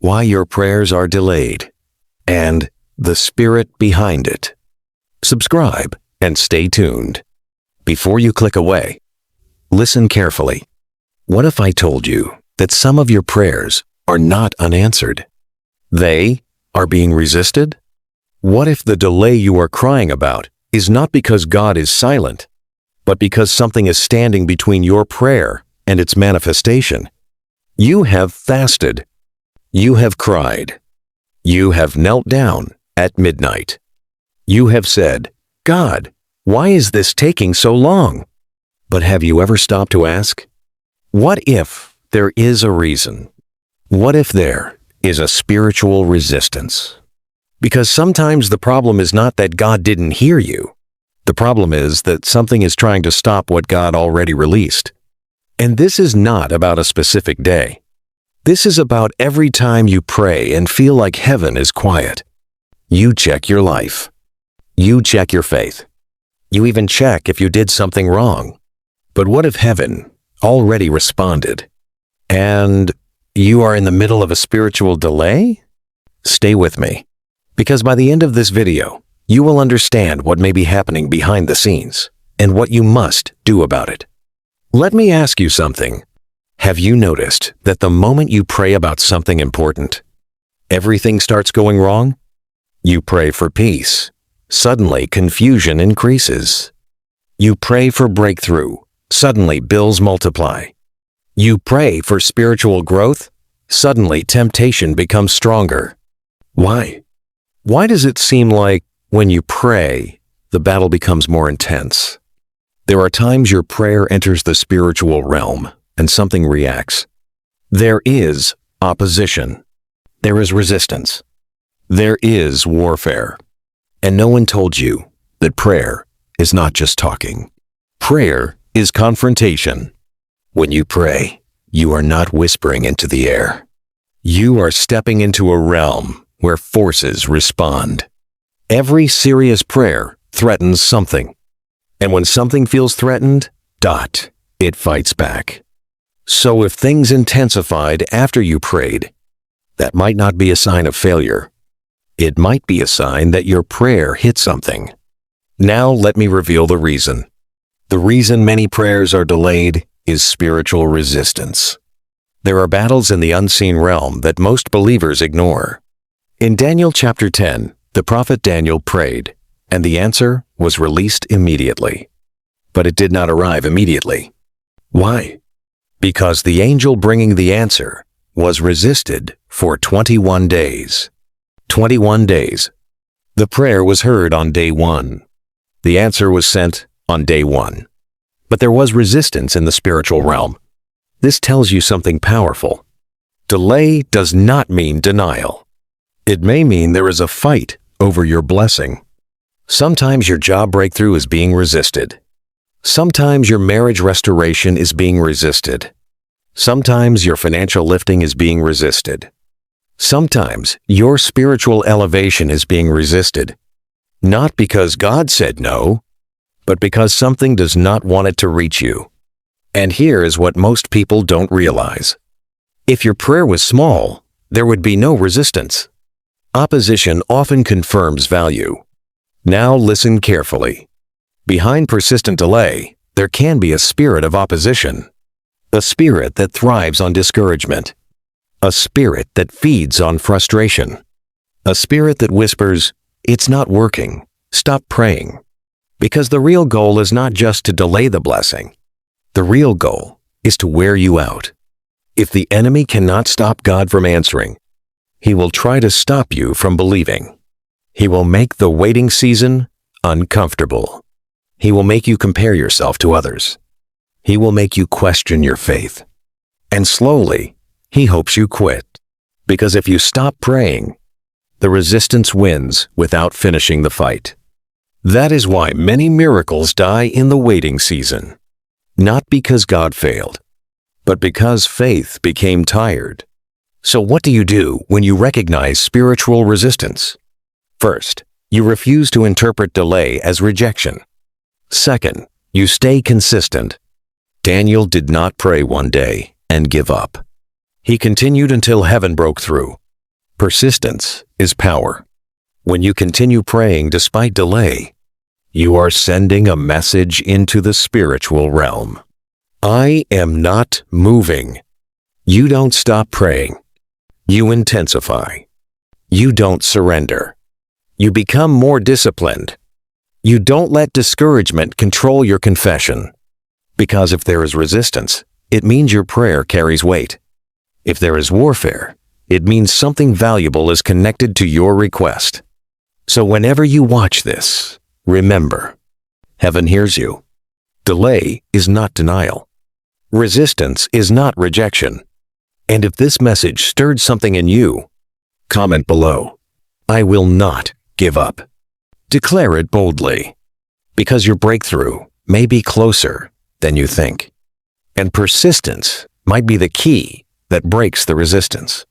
why your prayers are delayed, and the spirit behind it. Subscribe and stay tuned. Before you click away, listen carefully. What if I told you that some of your prayers are not unanswered? They are being resisted? What if the delay you are crying about is not because God is silent, but because something is standing between your prayer and its manifestation? You have fasted. You have cried. You have knelt down at midnight. You have said, "God, why is this taking so long?" But have you ever stopped to ask, what if there is a reason? What if there is a spiritual resistance? Because sometimes the problem is not that God didn't hear you. The problem is that something is trying to stop what God already released. And this is not about a specific day. This is about every time you pray and feel like heaven is quiet. You check your life. You check your faith. You even check if you did something wrong. But what if heaven already responded? And you are in the middle of a spiritual delay? Stay with me, because by the end of this video, you will understand what may be happening behind the scenes and what you must do about it. Let me ask you something. Have you noticed that the moment you pray about something important, everything starts going wrong? You pray for peace. Suddenly, confusion increases. You pray for breakthrough. Suddenly, bills multiply. You pray for spiritual growth. Suddenly, temptation becomes stronger. Why? Why does it seem like when you pray, the battle becomes more intense? There are times your prayer enters the spiritual realm and something reacts. There is opposition. There is resistance. There is warfare. And no one told you that prayer is not just talking. Prayer is confrontation. When you pray, you are not whispering into the air. You are stepping into a realm where forces respond. Every serious prayer threatens something. And when something feels threatened, it fights back. So if things intensified after you prayed, that might not be a sign of failure. It might be a sign that your prayer hit something. Now let me reveal the reason. The reason many prayers are delayed is spiritual resistance. There are battles in the unseen realm that most believers ignore. In Daniel chapter 10, the prophet Daniel prayed, and the answer was released immediately. But it did not arrive immediately. Why? Because the angel bringing the answer was resisted for 21 days. 21 days. The prayer was heard on day 1. The answer was sent on day 1. But there was resistance in the spiritual realm. This tells you something powerful. Delay does not mean denial. It may mean there is a fight over your blessing. Sometimes your job breakthrough is being resisted. Sometimes your marriage restoration is being resisted. Sometimes your financial lifting is being resisted. Sometimes your spiritual elevation is being resisted. Not because God said no, but because something does not want it to reach you. And here is what most people don't realize. If your prayer was small, there would be no resistance. Opposition often confirms value. Now listen carefully. Behind persistent delay, there can be a spirit of opposition. A spirit that thrives on discouragement. A spirit that feeds on frustration. A spirit that whispers, "It's not working. Stop praying." Because the real goal is not just to delay the blessing. The real goal is to wear you out. If the enemy cannot stop God from answering, he will try to stop you from believing. He will make the waiting season uncomfortable. He will make you compare yourself to others. He will make you question your faith. And slowly, he hopes you quit. Because if you stop praying, the resistance wins without finishing the fight. That is why many miracles die in the waiting season. Not because God failed, but because faith became tired. So what do you do when you recognize spiritual resistance? First, you refuse to interpret delay as rejection. Second, you stay consistent. Daniel did not pray one day and give up. He continued until heaven broke through. Persistence is power. When you continue praying despite delay, you are sending a message into the spiritual realm. I am not moving. You don't stop praying. You intensify. You don't surrender. You become more disciplined. You don't let discouragement control your confession. Because if there is resistance, it means your prayer carries weight. If there is warfare, it means something valuable is connected to your request. So whenever you watch this, remember, heaven hears you. Delay is not denial. Resistance is not rejection. And if this message stirred something in you, comment below. I will not give up. Declare it boldly, because your breakthrough may be closer than you think. And persistence might be the key that breaks the resistance.